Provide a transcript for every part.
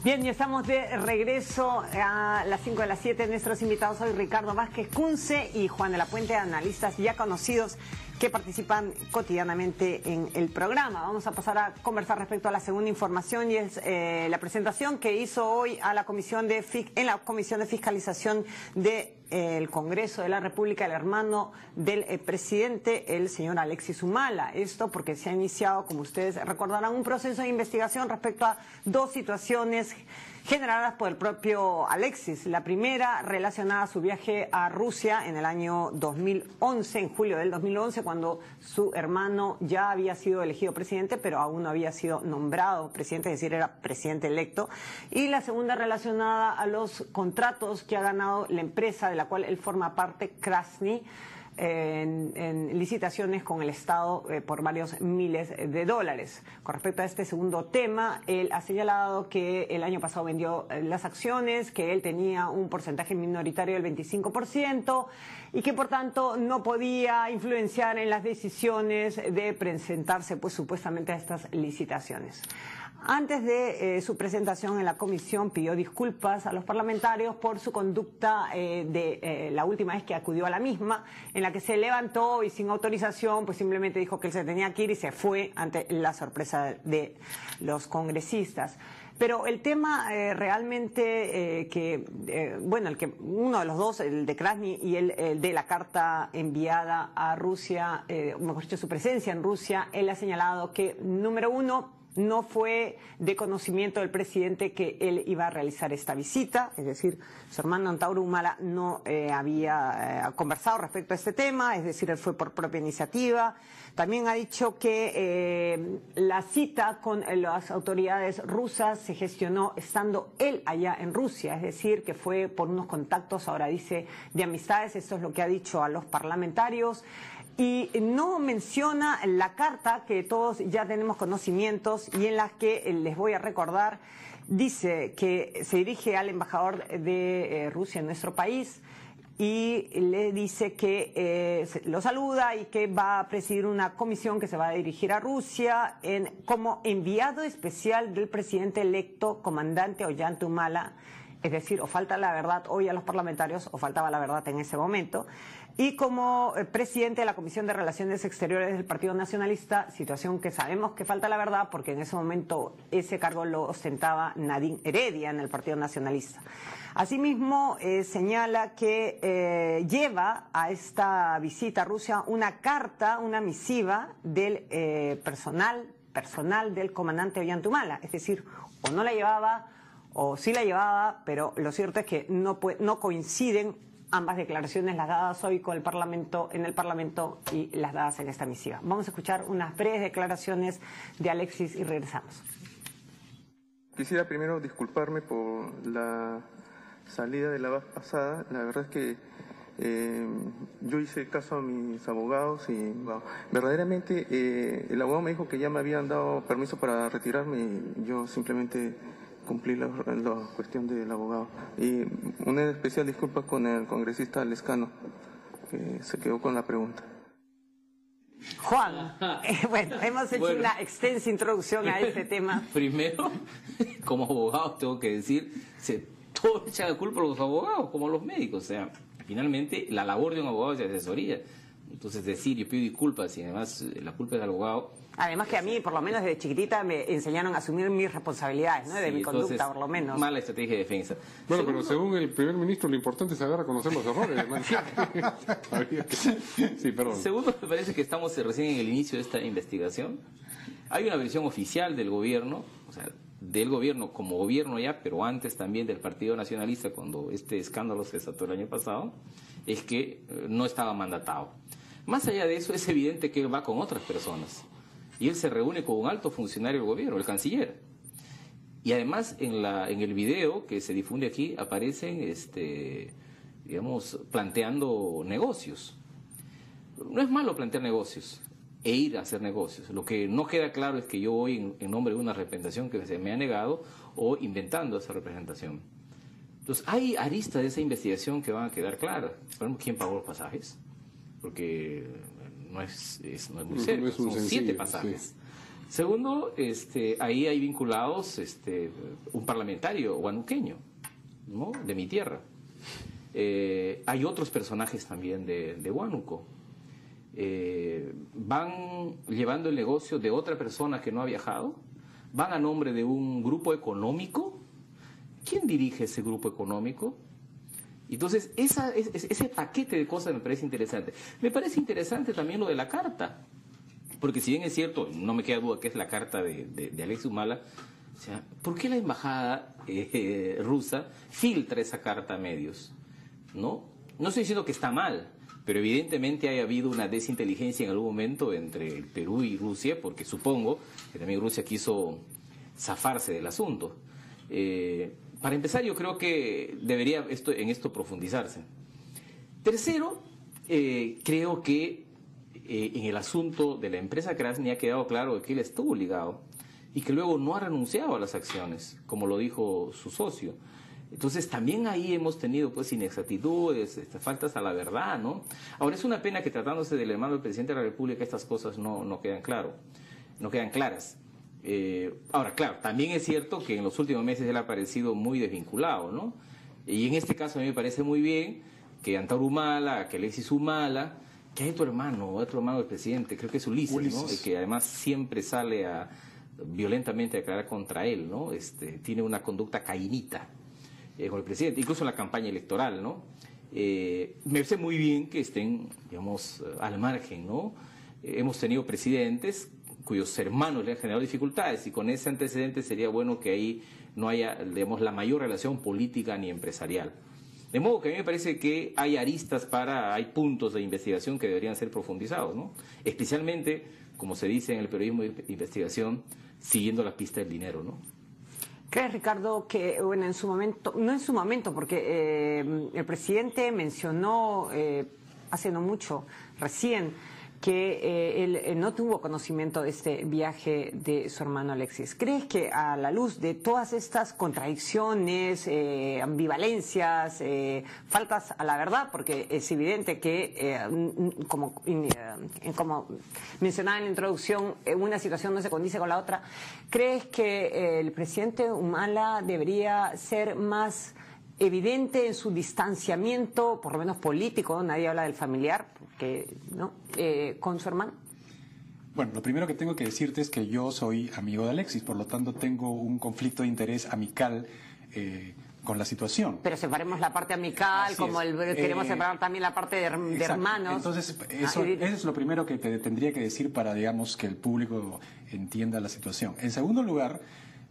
Bien, ya estamos de regreso a las 5 de las 7. Nuestros invitados hoy, Ricardo Vázquez Kunze y Juan de la Puente, analistas ya conocidos que participan cotidianamente en el programa. Vamos a pasar a conversar respecto a la segunda información y es la presentación que hizo hoy a la Comisión en la Comisión de Fiscalización del Congreso de la República, el hermano del presidente, el señor Alexis Humala. Esto porque se ha iniciado, como ustedes recordarán, un proceso de investigación respecto a dos situaciones generadas por el propio Alexis. La primera relacionada a su viaje a Rusia en el año 2011, en julio del 2011, cuando su hermano ya había sido elegido presidente, pero aún no había sido nombrado presidente, es decir, era presidente electo. Y la segunda relacionada a los contratos que ha ganado la empresa de la cual él forma parte, Krasny, en licitaciones con el Estado por varios miles de dólares. Con respecto a este segundo tema, él ha señalado que el año pasado vendió las acciones, que él tenía un porcentaje minoritario del 25% y que por tanto no podía influenciar en las decisiones de presentarse pues supuestamente a estas licitaciones. Antes de su presentación en la comisión pidió disculpas a los parlamentarios por su conducta de la última vez que acudió a la misma, en la que se levantó y sin autorización pues simplemente dijo que él se tenía que ir y se fue ante la sorpresa de los congresistas. Pero el tema realmente bueno, uno de los dos, el de Krasny y el de la carta enviada a Rusia, mejor dicho, su presencia en Rusia, él ha señalado que, número uno, no fue de conocimiento del presidente que él iba a realizar esta visita, es decir, su hermano Antauro Humala no había conversado respecto a este tema, es decir, él fue por propia iniciativa. También ha dicho que la cita con las autoridades rusas se gestionó estando él allá en Rusia, es decir, que fue por unos contactos, ahora dice, de amistades. Esto es lo que ha dicho a los parlamentarios. Y no menciona la carta que todos ya tenemos conocimientos y en la que les voy a recordar, dice que se dirige al embajador de Rusia en nuestro país y le dice que lo saluda y que va a presidir una comisión que se va a dirigir a Rusia como enviado especial del presidente electo, comandante Ollanta Humala. Es decir, o falta la verdad hoy a los parlamentarios o faltaba la verdad en ese momento. Y como presidente de la Comisión de Relaciones Exteriores del Partido Nacionalista, situación que sabemos que falta la verdad porque en ese momento ese cargo lo ostentaba Nadine Heredia en el Partido Nacionalista. Asimismo, señala que lleva a esta visita a Rusia una carta, una misiva del personal del comandante Ollanta Humala. Es decir, o no la llevaba o sí la llevaba, pero lo cierto es que no coinciden ambas declaraciones, las dadas hoy en el Parlamento y las dadas en esta misiva. Vamos a escuchar unas breves declaraciones de Alexis y regresamos. Quisiera primero disculparme por la salida de la vez pasada. La verdad es que yo hice caso a mis abogados y verdaderamente el abogado me dijo que ya me habían dado permiso para retirarme y yo simplemente cumplí la cuestión del abogado. Y una especial disculpa con el congresista Lescano, que se quedó con la pregunta. Juan, bueno, hemos hecho una extensa introducción a este tema. Primero, como abogado tengo que decir, todo echa la culpa a los abogados, como a los médicos. O sea, finalmente la labor de un abogado es de asesoría. Entonces decir, yo pido disculpas y además la culpa es del abogado. Además que a mí, por lo menos desde chiquitita, me enseñaron a asumir mis responsabilidades, ¿no? De mi conducta, por lo menos. Mala estrategia de defensa. Bueno, pero según el primer ministro, lo importante es saber a conocer los errores. Sí, perdón. Segundo, me parece que estamos recién en el inicio de esta investigación. Hay una versión oficial del gobierno, o sea, del gobierno como gobierno ya, pero antes también del Partido Nacionalista, cuando este escándalo se desató el año pasado, es que no estaba mandatado. Más allá de eso, es evidente que él va con otras personas. Y él se reúne con un alto funcionario del gobierno, el canciller. Y además en el video que se difunde aquí aparecen, digamos, planteando negocios. No es malo plantear negocios e ir a hacer negocios. Lo que no queda claro es que yo voy en nombre de una representación que se me ha negado o inventando esa representación. Entonces hay aristas de esa investigación que van a quedar claras. Por ejemplo, ¿quién pagó los pasajes? Porque no es muy serio, son 7 pasajes. Sí. Segundo, ahí hay vinculados un parlamentario huanuqueño, ¿no?, de mi tierra. Hay otros personajes también de Huánuco. Van llevando el negocio de otra persona que no ha viajado, van a nombre de un grupo económico. ¿Quién dirige ese grupo económico? Entonces, ese paquete de cosas me parece interesante. Me parece interesante también lo de la carta, porque si bien es cierto, no me queda duda que es la carta de Alexis Humala, o sea, ¿por qué la embajada rusa filtra esa carta a medios? ¿No? No estoy diciendo que está mal, pero evidentemente ha habido una desinteligencia en algún momento entre el Perú y Rusia, porque supongo que también Rusia quiso zafarse del asunto. Para empezar, yo creo que debería en esto profundizarse. Tercero, creo que en el asunto de la empresa Krasny ha quedado claro que él estuvo ligado y que luego no ha renunciado a las acciones, como lo dijo su socio. Entonces también ahí hemos tenido pues inexactitudes, faltas a la verdad, ¿no? Ahora es una pena que tratándose del hermano del presidente de la República estas cosas no quedan claras. Ahora, claro, también es cierto que en los últimos meses él ha parecido muy desvinculado, ¿no? Y en este caso a mí me parece muy bien que Antauro Humala, que Alexis Humala, que hay otro hermano del presidente, creo que es Ulises. ¿No? Y que además siempre sale violentamente a declarar contra él, ¿no? Tiene una conducta cainita con el presidente, incluso en la campaña electoral, ¿no? Me parece muy bien que estén, digamos, al margen, ¿no? Hemos tenido presidentes cuyos hermanos le han generado dificultades, y con ese antecedente sería bueno que ahí no haya, digamos, la mayor relación política ni empresarial. De modo que a mí me parece que hay aristas hay puntos de investigación que deberían ser profundizados, ¿no? Especialmente, como se dice en el periodismo de investigación, siguiendo la pista del dinero, ¿no? ¿Crees, Ricardo, que bueno, en su momento, no en su momento, porque el presidente mencionó hace no mucho, recién, que él no tuvo conocimiento de este viaje de su hermano Alexis? ¿Crees que a la luz de todas estas contradicciones, ambivalencias, faltas a la verdad, porque es evidente que, como mencionaba en la introducción, una situación no se condice con la otra, ¿crees que el presidente Humala debería ser más evidente en su distanciamiento, por lo menos político, nadie habla del familiar, porque, ¿no?, con su hermano? Bueno, lo primero que tengo que decirte es que yo soy amigo de Alexis, por lo tanto tengo un conflicto de interés amical con la situación. Pero separemos la parte amical, como queremos separar también la parte de hermanos. Entonces, eso es lo primero que te tendría que decir para, digamos, que el público entienda la situación. En segundo lugar,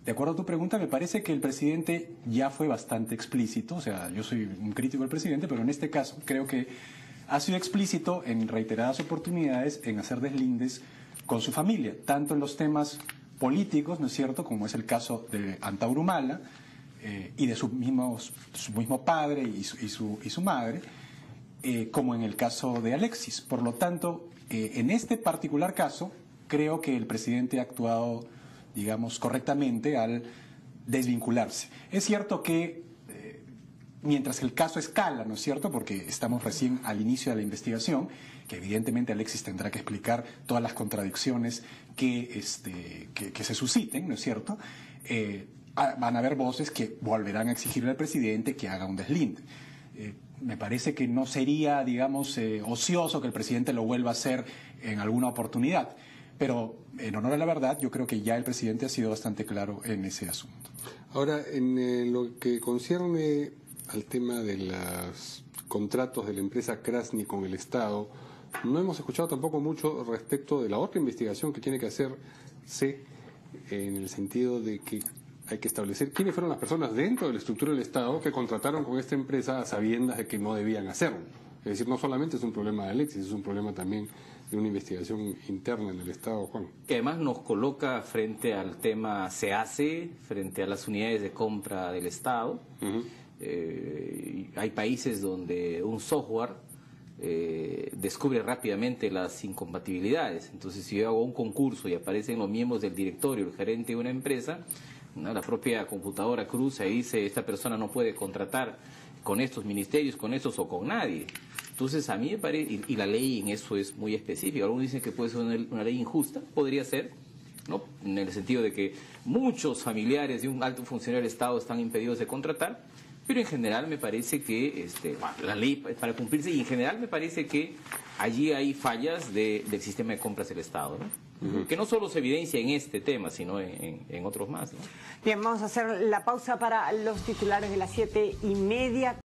de acuerdo a tu pregunta, me parece que el presidente ya fue bastante explícito. O sea, yo soy un crítico del presidente, pero en este caso creo que ha sido explícito en reiteradas oportunidades en hacer deslindes con su familia, tanto en los temas políticos, ¿no es cierto?, como es el caso de Antauro Humala y de su mismo padre y su madre, como en el caso de Alexis. Por lo tanto, en este particular caso, creo que el presidente ha actuado, digamos, correctamente al desvincularse. Es cierto que mientras el caso escala, ¿no es cierto?, porque estamos recién al inicio de la investigación, que evidentemente Alexis tendrá que explicar todas las contradicciones que se susciten, ¿no es cierto?, van a haber voces que volverán a exigirle al presidente que haga un deslinde. Me parece que no sería, digamos, ocioso que el presidente lo vuelva a hacer en alguna oportunidad. Pero, en honor a la verdad, yo creo que ya el presidente ha sido bastante claro en ese asunto. Ahora, en lo que concierne al tema de los contratos de la empresa Krasny con el Estado, no hemos escuchado tampoco mucho respecto de la otra investigación que tiene que hacerse, en el sentido de que hay que establecer quiénes fueron las personas dentro de la estructura del Estado que contrataron con esta empresa a sabiendas de que no debían hacerlo. Es decir, no solamente es un problema de Alexis, es un problema también de una investigación interna en el Estado, Juan. Que además nos coloca frente al tema SEACE, frente a las unidades de compra del Estado. Hay países donde un software descubre rápidamente las incompatibilidades. Entonces, si yo hago un concurso y aparecen los miembros del directorio, el gerente de una empresa, ¿no?, la propia computadora cruza y dice, esta persona no puede contratar con estos ministerios, con estos o con nadie. Entonces, a mí me parece, y la ley en eso es muy específica. Algunos dicen que puede ser una ley injusta, podría ser, ¿no? En el sentido de que muchos familiares de un alto funcionario del Estado están impedidos de contratar, pero en general me parece que la ley para cumplirse, y en general me parece que allí hay fallas del sistema de compras del Estado, ¿no? Que no solo se evidencia en este tema, sino en otros más, ¿no? Bien, vamos a hacer la pausa para los titulares de las 7:30.